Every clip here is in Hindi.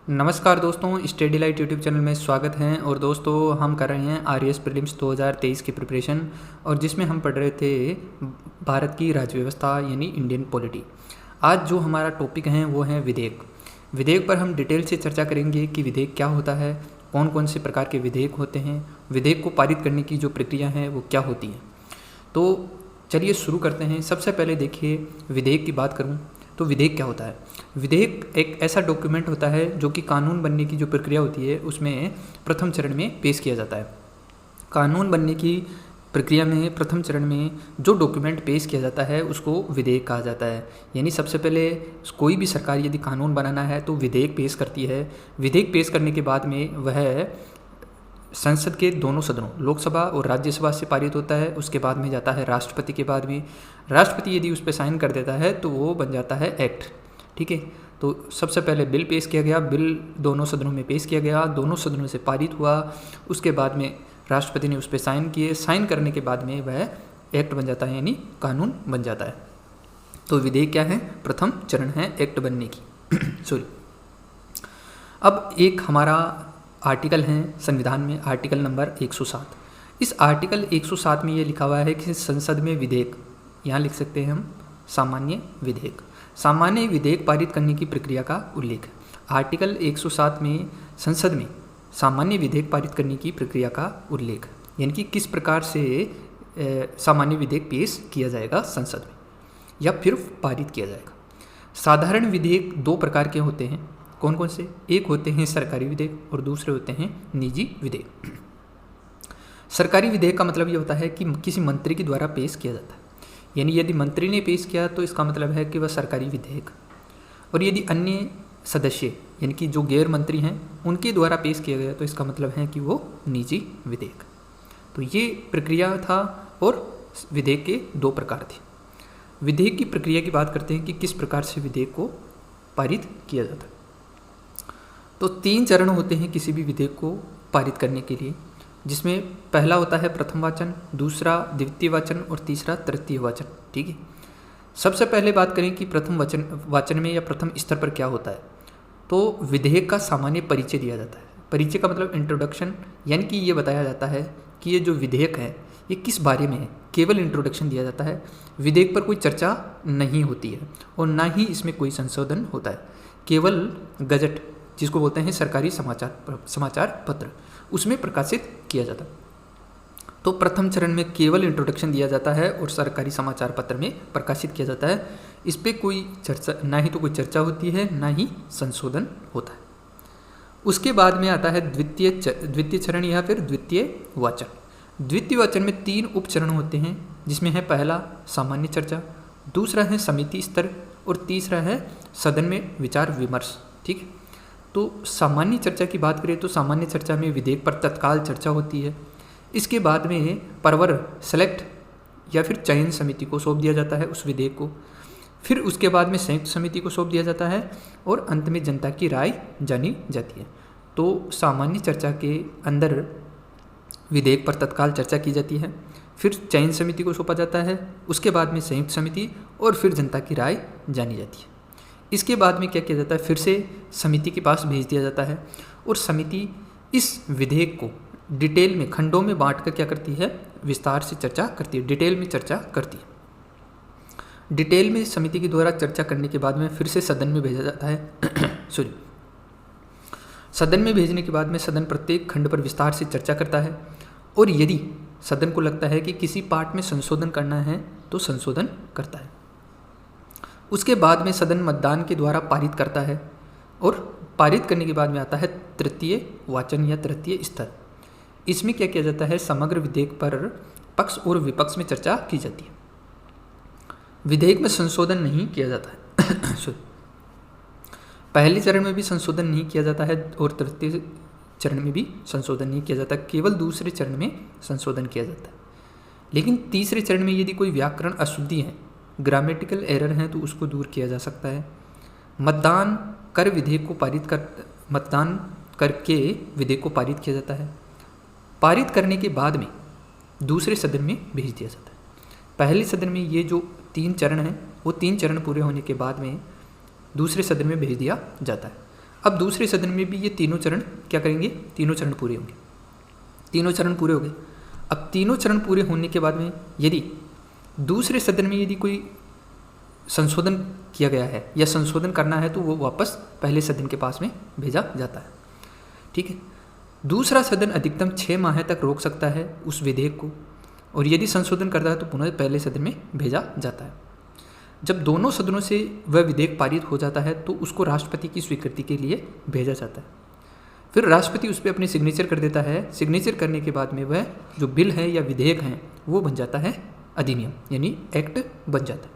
नमस्कार दोस्तों, स्टडी लाइट यूट्यूब चैनल में स्वागत है। और दोस्तों हम कर रहे हैं आरएएस प्रीलिम्स 2023 की प्रिपरेशन, और जिसमें हम पढ़ रहे थे भारत की राज्य व्यवस्था यानी इंडियन पॉलिटी। आज जो हमारा टॉपिक है वो है विधेयक। विधेयक पर हम डिटेल से चर्चा करेंगे कि विधेयक क्या होता है, कौन कौन से प्रकार के विधेयक होते हैं, विधेयक को पारित करने की जो प्रक्रिया है वो क्या होती है। तो चलिए शुरू करते हैं। सबसे पहले देखिए, विधेयक की बात करूँ तो विधेयक क्या होता है। विधेयक एक ऐसा डॉक्यूमेंट होता है जो कि कानून बनने की जो प्रक्रिया होती है उसमें प्रथम चरण में पेश किया जाता है। कानून बनने की प्रक्रिया में प्रथम चरण में जो डॉक्यूमेंट पेश किया जाता है उसको विधेयक कहा जाता है। यानी सबसे पहले कोई भी सरकार यदि कानून बनाना है तो विधेयक पेश करती है। विधेयक पेश करने के बाद में वह संसद के दोनों सदनों, लोकसभा और राज्यसभा से पारित होता है। उसके बाद में जाता है राष्ट्रपति के बाद में। राष्ट्रपति यदि उस पर साइन कर देता है तो वो बन जाता है एक्ट। ठीक है, तो सबसे पहले बिल पेश किया गया, बिल दोनों सदनों में पेश किया गया, दोनों सदनों से पारित हुआ। उसके बाद में राष्ट्रपति ने उस पर साइन किए। साइन करने के बाद में वह एक्ट बन जाता है, यानी कानून बन जाता है। तो विधेयक क्या है? प्रथम चरण है एक्ट बनने की। सॉरी। अब एक हमारा आर्टिकल है संविधान में, आर्टिकल नंबर 107। इस आर्टिकल 107 में ये लिखा हुआ है कि संसद में विधेयक, यहाँ लिख सकते हैं हम सामान्य विधेयक, सामान्य विधेयक पारित करने की प्रक्रिया का उल्लेख है। आर्टिकल 107 में संसद में सामान्य विधेयक पारित करने की प्रक्रिया का उल्लेख है, यानी कि किस प्रकार से सामान्य विधेयक पेश किया जाएगा संसद में या फिर पारित किया जाएगा। साधारण विधेयक दो प्रकार के होते हैं। कौन कौन से? एक होते हैं सरकारी विधेयक और दूसरे होते हैं निजी विधेयक। सरकारी विधेयक का मतलब ये होता है कि किसी मंत्री के द्वारा पेश किया जाता है, यानी यदि मंत्री ने पेश किया तो इसका मतलब है कि वह सरकारी विधेयक। और यदि अन्य सदस्य यानी कि जो गैर मंत्री हैं उनके द्वारा पेश किया गया तो इसका मतलब है कि वो निजी विधेयक। तो ये प्रक्रिया था और विधेयक के दो प्रकार थे। विधेयक की प्रक्रिया की बात करते हैं कि किस प्रकार से विधेयक को पारित किया जाता है। तो 3 चरण होते हैं किसी भी विधेयक को पारित करने के लिए, जिसमें पहला होता है प्रथम वाचन, दूसरा द्वितीय वाचन और तीसरा तृतीय वाचन। ठीक है, सबसे पहले बात करें कि प्रथम वाचन में या प्रथम स्तर पर क्या होता है। तो विधेयक का सामान्य परिचय दिया जाता है। परिचय का मतलब इंट्रोडक्शन, यानी कि ये बताया जाता है कि ये जो विधेयक है ये किस बारे में है, केवल इंट्रोडक्शन दिया जाता है। विधेयक पर कोई चर्चा नहीं होती है और ना ही इसमें कोई संशोधन होता है। केवल गजट, जिसको बोलते हैं सरकारी समाचार पत्र, उसमें प्रकाशित किया जाता है। तो प्रथम चरण में केवल इंट्रोडक्शन दिया जाता है और सरकारी समाचार पत्र में प्रकाशित किया जाता है। इस पर कोई चर्चा, ना ही तो कोई चर्चा होती है ना ही संशोधन होता है। उसके बाद में आता है द्वितीय चरण या फिर द्वितीय वाचन। द्वितीय वाचन में 3 उपचरण होते हैं, जिसमें है पहला सामान्य चर्चा, दूसरा है समिति स्तर और तीसरा है सदन में विचार विमर्श। ठीक है, तो सामान्य चर्चा की बात करें तो सामान्य चर्चा में विधेयक पर तत्काल चर्चा होती है। इसके बाद में परवर सेलेक्ट या फिर चयन समिति को सौंप दिया जाता है उस विधेयक को। फिर उसके बाद में संयुक्त समिति को सौंप दिया जाता है और अंत में जनता की राय जानी जाती है। तो सामान्य चर्चा के अंदर विधेयक पर तत्काल चर्चा की जाती है, फिर चयन समिति को सौंपा जाता है, उसके बाद में संयुक्त समिति और फिर जनता की राय जानी जाती है। इसके बाद में क्या किया जाता है, फिर से समिति के पास भेज दिया जाता है और समिति इस विधेयक को डिटेल में खंडों में बांटकर क्या करती है, विस्तार से चर्चा करती है, डिटेल में चर्चा करती है। डिटेल में समिति के द्वारा चर्चा करने के बाद में फिर से सदन में भेजा जाता है। सॉरी, सदन में भेजने के बाद में सदन प्रत्येक खंड पर विस्तार से चर्चा करता है और यदि सदन को लगता है कि किसी पार्ट में संशोधन करना है तो संशोधन करता है। उसके बाद में सदन मतदान के द्वारा पारित करता है और पारित करने के बाद में आता है तृतीय वाचन या तृतीय स्तर। इसमें क्या किया जाता है, समग्र विधेयक पर पक्ष और विपक्ष में चर्चा की जाती है। विधेयक में संशोधन नहीं किया जाता है। पहले चरण में भी संशोधन नहीं किया जाता है और तृतीय चरण में भी संशोधन नहीं किया जाता, केवल दूसरे चरण में संशोधन किया जाता है। लेकिन तीसरे चरण में यदि कोई व्याकरण अशुद्धि है, ग्रामेटिकल एरर है, तो उसको दूर किया जा सकता है। मतदान करके विधेयक को पारित किया जाता है। पारित करने के बाद में दूसरे सदन में भेज दिया जाता है। पहले सदन में ये जो 3 चरण हैं वो 3 चरण पूरे होने के बाद में दूसरे सदन में भेज दिया जाता है। अब दूसरे सदन में भी ये तीनों चरण क्या करेंगे, तीनों चरण पूरे होंगे। तीनों चरण पूरे हो गए। अब तीनों चरण पूरे होने के बाद में यदि दूसरे सदन में यदि कोई संशोधन किया गया है या संशोधन करना है तो वो वापस पहले सदन के पास में भेजा जाता है। ठीक है। दूसरा सदन अधिकतम 6 माह तक रोक सकता है उस विधेयक को, और यदि संशोधन करता है तो पुनः पहले सदन में भेजा जाता है। जब दोनों सदनों से वह विधेयक पारित हो जाता है तो उसको राष्ट्रपति की स्वीकृति के लिए भेजा जाता है। फिर राष्ट्रपति उस पर अपने सिग्नेचर कर देता है। सिग्नेचर करने के बाद में वह जो बिल है या विधेयक है वो बन जाता है अधिनियम, यानी एक्ट बन जाता है।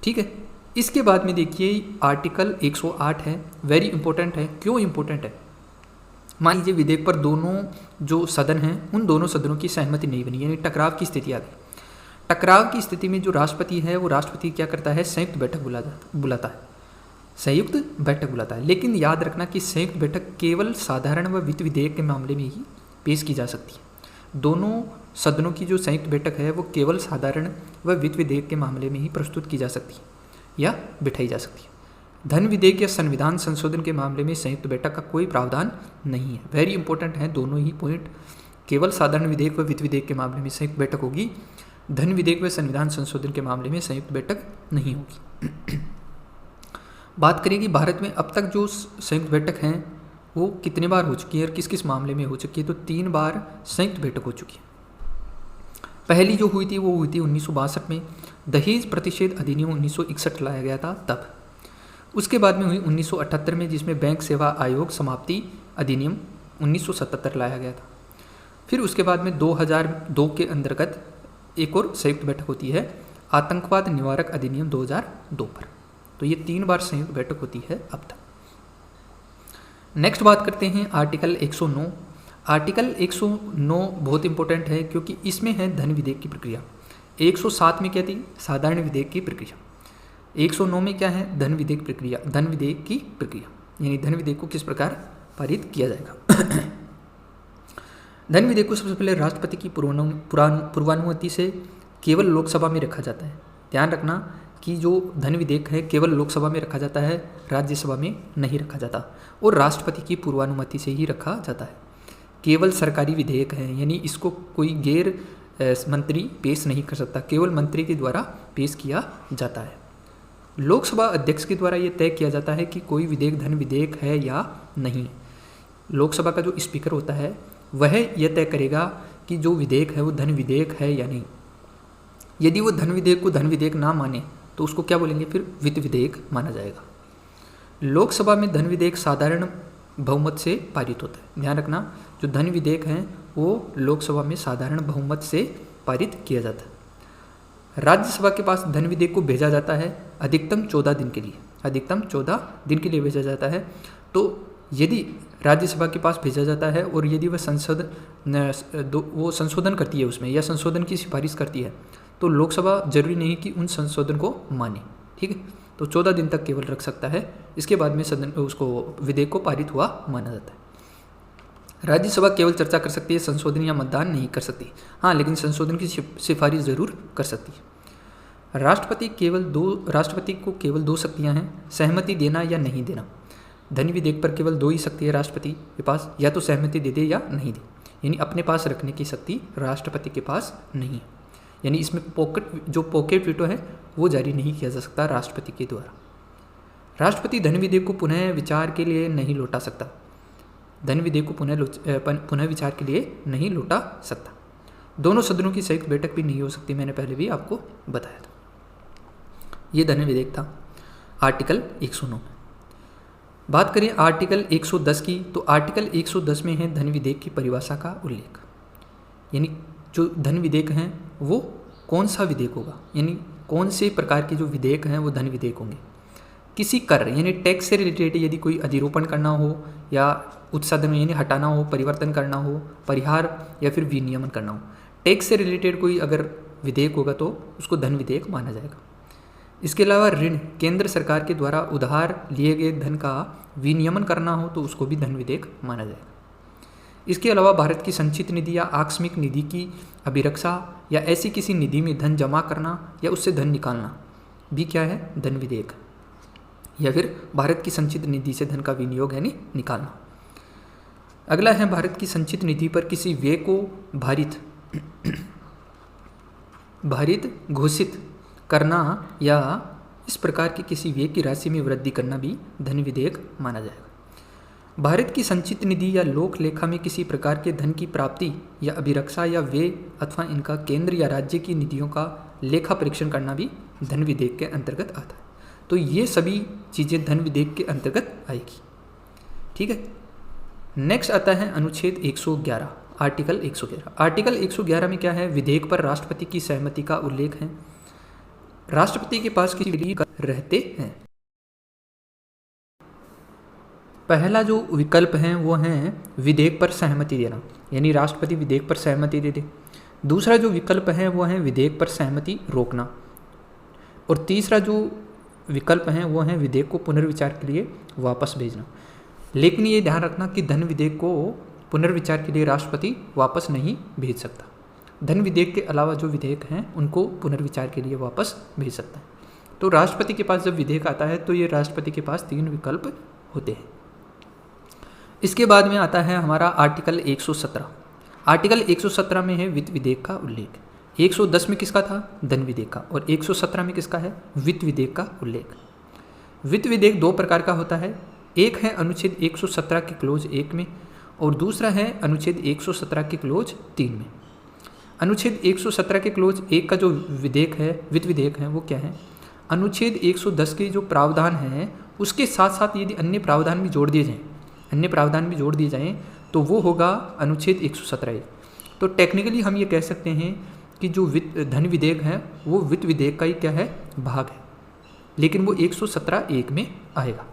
ठीक है। इसके बाद में देखिए आर्टिकल 108 है, वेरी इंपॉर्टेंट है। क्यों इंपॉर्टेंट है? मान लीजिए विधेयक पर दोनों जो सदन हैं उन दोनों सदनों की सहमति नहीं बनी, यानी टकराव की स्थिति आ गई। टकराव की स्थिति में जो राष्ट्रपति है वो राष्ट्रपति क्या करता है, संयुक्त बैठक बुलाता है। संयुक्त बैठक बुलाता है। लेकिन याद रखना कि संयुक्त बैठक केवल साधारण व वित्त विधेयक के मामले में ही पेश की जा सकती है। दोनों सदनों की जो संयुक्त बैठक है वो केवल साधारण व वित्त विधेयक के मामले में ही प्रस्तुत की जा सकती है या बिठाई जा सकती है। धन विधेयक या संविधान संशोधन के मामले में संयुक्त बैठक का कोई प्रावधान नहीं है। वेरी इंपॉर्टेंट है दोनों ही पॉइंट। केवल साधारण विधेयक व वित्त विधेयक के मामले में संयुक्त बैठक होगी, धन विधेयक व संविधान संशोधन के मामले में संयुक्त बैठक नहीं होगी। बात करें कि भारत में अब तक जो संयुक्त बैठक हैं वो कितने बार हो चुकी है और किस किस मामले में हो चुकी है, तो 3 बार संयुक्त बैठक हो चुकी है। पहली जो हुई थी वो हुई थी 1962 में, दहेज प्रतिषेध अधिनियम 1961 लाया गया था तब। उसके बाद में हुई 1978 में, जिसमें बैंक सेवा आयोग समाप्ति अधिनियम 1977 लाया गया था। फिर उसके बाद में 2002 के अंतर्गत एक और संयुक्त बैठक होती है, आतंकवाद निवारक अधिनियम 2002 पर। तो ये 3 बार संयुक्त बैठक होती है अब तक। नेक्स्ट बात करते हैं आर्टिकल 109। आर्टिकल 109 बहुत इंपॉर्टेंट है क्योंकि इसमें है धन विधेयक की प्रक्रिया। 107 में क्या थी, साधारण विधेयक की प्रक्रिया। 109 में क्या है, धन विधेयक प्रक्रिया, धन विधेयक की प्रक्रिया, यानी धन विधेयक को किस प्रकार पारित किया जाएगा। धन विधेयक को सबसे पहले राष्ट्रपति की पूर्वानुमति से केवल लोकसभा में रखा जाता है। ध्यान रखना कि जो धन विधेयक है केवल लोकसभा में रखा जाता है, राज्यसभा में नहीं रखा जाता, और राष्ट्रपति की पूर्वानुमति से ही रखा जाता है। केवल सरकारी विधेयक है, यानी इसको कोई गैर मंत्री पेश नहीं कर सकता, केवल मंत्री के द्वारा पेश किया जाता है। लोकसभा अध्यक्ष के द्वारा ये तय किया जाता है कि कोई विधेयक धन विधेयक है या नहीं। लोकसभा का जो स्पीकर होता है वह यह तय करेगा कि जो विधेयक है वो धन विधेयक है या नहीं। यदि वो धन विधेयक को धन विधेयक ना माने तो उसको क्या बोलेंगे, फिर वित्त विधेयक माना जाएगा। लोकसभा में धन विधेयक साधारण बहुमत से पारित होता है। ध्यान रखना, जो धन विधेयक हैं वो लोकसभा में साधारण बहुमत से पारित किया जाता है। राज्यसभा के पास धन विधेयक को भेजा जाता है अधिकतम 14 दिन के लिए, अधिकतम 14 दिन के लिए भेजा जाता है। तो यदि राज्यसभा के पास भेजा जाता है और यदि वह वो संशोधन करती है उसमें या संशोधन की सिफारिश करती है तो लोकसभा जरूरी नहीं कि उन संशोधन को माने। ठीक है, तो 14 दिन तक केवल रख सकता है, इसके बाद में सदन उसको विधेयक को पारित हुआ माना जाता है। राज्यसभा केवल चर्चा कर सकती है, संशोधन या मतदान नहीं कर सकती। हाँ, लेकिन संशोधन की सिफारिश जरूर कर सकती है। राष्ट्रपति को केवल 2 शक्तियाँ हैं, सहमति देना या नहीं देना। धन विधेयक पर केवल 2 ही शक्ति है राष्ट्रपति के पास, या तो सहमति दे दे या नहीं दे, यानी अपने पास रखने की शक्ति राष्ट्रपति के पास नहीं है। यानी इसमें पॉकेट वीटो है वो जारी नहीं किया जा सकता राष्ट्रपति के द्वारा। राष्ट्रपति धन विधेयक को पुनः विचार के लिए नहीं लौटा सकता, धन विधेयक को पुनः विचार के लिए नहीं लौटा सकता। दोनों सदनों की संयुक्त बैठक भी नहीं हो सकती, मैंने पहले भी आपको बताया था। ये धन विधेयक था आर्टिकल 109। बात करें आर्टिकल 110 की, तो आर्टिकल 110 में है धन विधेयक की परिभाषा का उल्लेख, यानी जो धन विधेयक हैं वो कौन सा विधेयक होगा, यानी कौन से प्रकार के जो विधेयक हैं वो धन विधेयक होंगे। किसी कर यानी टैक्स से रिलेटेड यदि कोई अधिरोपण करना हो या उत्साधन यानी हटाना हो, परिवर्तन करना हो, परिहार या फिर विनियमन करना हो, टैक्स से रिलेटेड कोई अगर विधेयक होगा तो उसको धन विधेयक माना जाएगा। इसके अलावा ऋण, केंद्र सरकार के द्वारा उधार लिए गए धन का विनियमन करना हो तो उसको भी धन विधेयक माना जाएगा। इसके अलावा भारत की संचित निधि या आकस्मिक निधि की अभिरक्षा या ऐसी किसी निधि में धन जमा करना या उससे धन निकालना भी क्या है, धन विधेयक। या फिर भारत की संचित निधि से धन का विनियोग यानी निकालना। अगला है भारत की संचित निधि पर किसी व्यय को भारित घोषित करना या इस प्रकार की किसी व्यय की राशि में वृद्धि करना भी धन विधेयक माना जाएगा। भारत की संचित निधि या लोक लेखा में किसी प्रकार के धन की प्राप्ति या अभिरक्षा या व्यय अथवा इनका केंद्र या राज्य की निधियों का लेखा परीक्षण करना भी धन विधेयक के अंतर्गत आता है। तो ये सभी चीज़ें धन विधेयक के अंतर्गत आएगी। ठीक है, नेक्स्ट आता है अनुच्छेद 111, आर्टिकल 111। आर्टिकल 111 में क्या है? विधेयक पर राष्ट्रपति की सहमति का उल्लेख है। राष्ट्रपति के पास किसी विधि रहते हैं। पहला जो विकल्प है वो है विधेयक पर सहमति देना, यानी राष्ट्रपति विधेयक पर सहमति दे दे। दूसरा जो विकल्प है वो है विधेयक पर सहमति रोकना। और तीसरा जो विकल्प है वो है विधेयक को पुनर्विचार के लिए वापस भेजना। लेकिन ये ध्यान रखना कि धन विधेयक को पुनर्विचार के लिए राष्ट्रपति वापस नहीं भेज सकता। धन विधेयक के अलावा जो विधेयक हैं उनको पुनर्विचार के लिए वापस भेज सकता है। तो राष्ट्रपति के पास जब विधेयक आता है तो ये राष्ट्रपति के पास 3 विकल्प होते हैं। इसके बाद में आता है हमारा आर्टिकल 117। आर्टिकल 117 में है वित्त विधेयक का उल्लेख। 110 में किसका था? धन विधेयक का। और 117 में किसका है? वित्त विधेयक का उल्लेख। वित्त विधेयक 2 प्रकार का होता है। एक है अनुच्छेद 117 के क्लोज 1 में और दूसरा है अनुच्छेद 117 के क्लोज 3 में। अनुच्छेद 117 के क्लोज 1 का जो विधेयक है, वित्त विधेयक है, वो क्या है? अनुच्छेद 110 के जो प्रावधान हैं उसके साथ साथ यदि अन्य प्रावधान भी जोड़ दिए जाएं तो वो होगा अनुच्छेद 117। तो टेक्निकली हम ये कह सकते हैं कि जो धन विधेयक है वो वित्त विधेयक का ही क्या है? भाग है, लेकिन वो 117(1) में आएगा।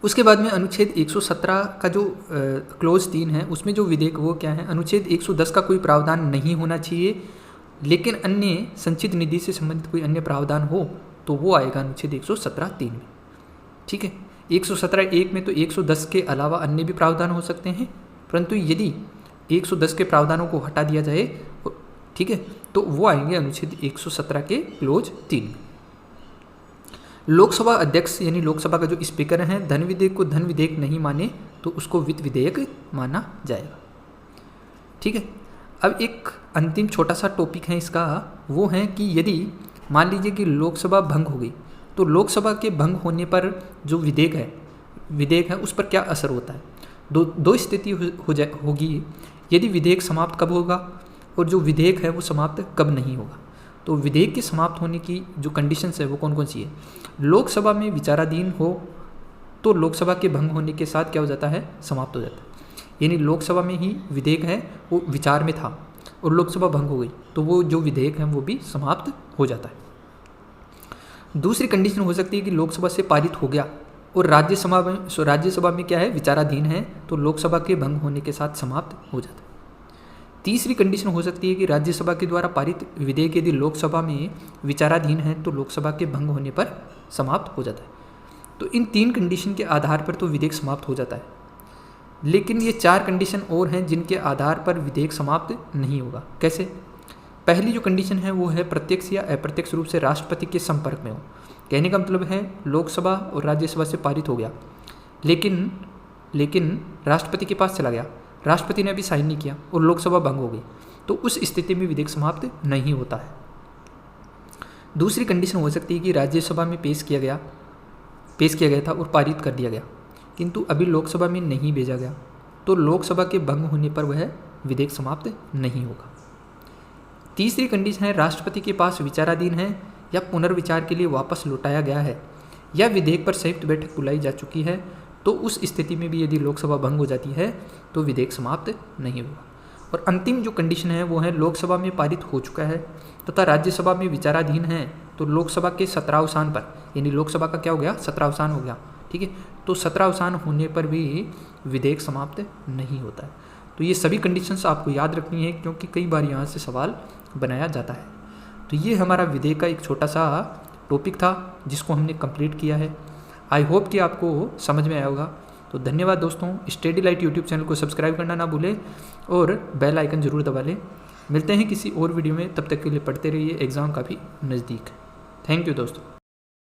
उसके बाद में अनुच्छेद 117 का जो क्लोज 3 है उसमें जो विधेयक वो क्या है? अनुच्छेद 110 का कोई प्रावधान नहीं होना चाहिए, लेकिन अन्य संचित निधि से संबंधित कोई अन्य प्रावधान हो तो वो आएगा अनुच्छेद 117(3) में। ठीक है, 117(1) में तो 110 के अलावा अन्य भी प्रावधान हो सकते हैं, परंतु यदि 110 के प्रावधानों को हटा दिया जाए, ठीक है, तो वो आएंगे अनुच्छेद 117 के क्लोज 3 में। लोकसभा अध्यक्ष यानी लोकसभा का जो स्पीकर है धन विधेयक को धन विधेयक नहीं माने तो उसको वित्त विधेयक माना जाएगा। ठीक है, अब एक अंतिम छोटा सा टॉपिक है इसका, वो है कि यदि मान लीजिए कि लोकसभा भंग हो गई तो लोकसभा के भंग होने पर जो विधेयक है उस पर क्या असर होता है। दो स्थिति होगी। यदि विधेयक समाप्त कब होगा और जो विधेयक है वो समाप्त कब नहीं होगा। तो विधेयक के समाप्त होने की जो कंडीशंस है वो कौन कौन सी है? लोकसभा में विचाराधीन हो तो लोकसभा के भंग होने के साथ क्या हो जाता है? समाप्त हो जाता है। यानी लोकसभा में ही विधेयक है वो विचार में था और लोकसभा भंग हो गई तो वो जो विधेयक है वो भी समाप्त हो जाता है। दूसरी कंडीशन हो सकती है कि लोकसभा से पारित हो गया और राज्यसभा में क्या है? विचाराधीन है, तो लोकसभा के भंग होने के साथ समाप्त हो जाता है। तीसरी कंडीशन हो सकती है कि राज्यसभा के द्वारा पारित विधेयक यदि लोकसभा में विचाराधीन है तो लोकसभा के भंग होने पर समाप्त हो जाता है। तो इन 3 कंडीशन के आधार पर तो विधेयक समाप्त हो जाता है, लेकिन ये 4 कंडीशन और हैं जिनके आधार पर विधेयक समाप्त नहीं होगा। कैसे? पहली जो कंडीशन है वो है प्रत्यक्ष या अप्रत्यक्ष रूप से राष्ट्रपति के संपर्क में हो। कहने का मतलब है लोकसभा और राज्यसभा से पारित हो गया, लेकिन राष्ट्रपति के पास चला गया, राष्ट्रपति ने अभी साइन नहीं किया और लोकसभा भंग हो गई, तो उस स्थिति में विधेयक समाप्त नहीं होता है। दूसरी कंडीशन हो सकती है कि राज्यसभा में पेश किया गया था और पारित कर दिया गया, किंतु अभी लोकसभा में नहीं भेजा गया, तो लोकसभा के भंग होने पर वह विधेयक समाप्त नहीं होगा। तीसरी कंडीशन है राष्ट्रपति के पास विचाराधीन है या पुनर्विचार के लिए वापस लौटाया गया है या विधेयक पर संयुक्त बैठक बुलाई जा चुकी है, तो उस स्थिति में भी यदि लोकसभा भंग हो जाती है तो विधेयक समाप्त नहीं होगा। और अंतिम जो कंडीशन है वो है लोकसभा में पारित हो चुका है तथा राज्यसभा में विचाराधीन है, तो लोकसभा के 17वां पर, यानी लोकसभा का क्या हो गया? 17वां हो गया। ठीक है, तो 17वां होने पर भी विधेयक समाप्त नहीं होता है। तो ये सभी कंडीशंस आपको याद रखनी है क्योंकि कई बार यहाँ से सवाल बनाया जाता है। तो ये हमारा विधेयक का एक छोटा सा टॉपिक था जिसको हमने कंप्लीट किया है। आई होप कि आपको समझ में आया होगा। तो धन्यवाद दोस्तों। स्टडी लाइट यूट्यूब चैनल को सब्सक्राइब करना ना भूलें और बेल आइकन ज़रूर दबा लें। मिलते हैं किसी और वीडियो में, तब तक के लिए पढ़ते रहिए, एग्ज़ाम काफ़ी नज़दीक है। थैंक यू दोस्तों।